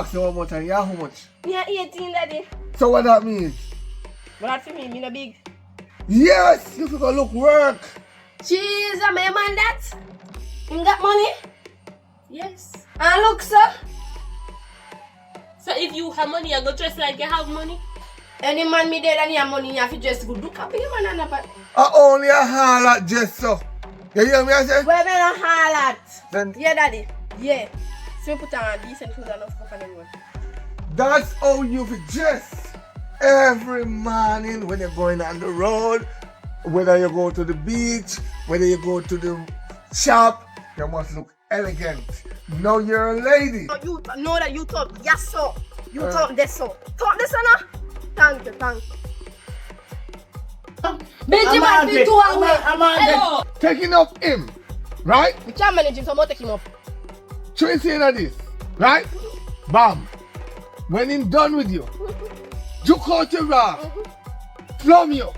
ask you how much and you how much? Me are 18, daddy. So what that means? But that for me no big. Yes, you go look work. Jeez, am I a man that? You got money? Yes. And look, sir. So if you have money, you go dress like you have money? Any man me there and he have money, you have to just go do copy man and about. I only a haul at just so. You hear me I say? Where me no haul at? Then Yeah, daddy. Yeah. So put on decent clothes and enough stuff and everyone. that's how you fi dress every morning when you're going on the road, whether you go to the beach, whether you go to the shop, you must look elegant. Now you're a lady. No, you know that you talk, yes sir. You talk this so. Talk this now. Thank you, thank you. Benjamin, be too away. Hello. Taking up him, right? We can't manage him, so I'm gonna take him up. Tracy in this, right? Bam. When he's done with you, juke out your rock, plumb you,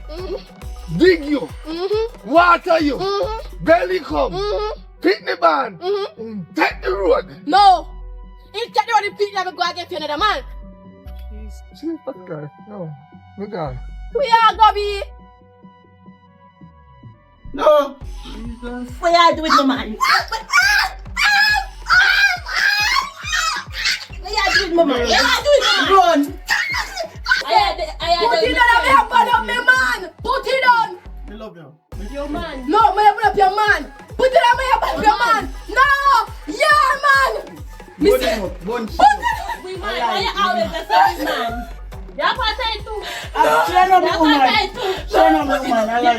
dig you, water you, belly come, pick the band, take the road. No. If you don't repeat that, we go against another man. She's that guy. No, look at. We are Gobby. No. What you do with my man? What you do with my man? What you do with my man? Run. Put it on, I have bad up my man. Put it on. I love you. Your man. No, I have up your man. Put it on, I have up your man. No, your man. Go them up. Go and We man. Why you always the same man? You have a title. Shut up, You have a woman. title. Shut up, woman. I like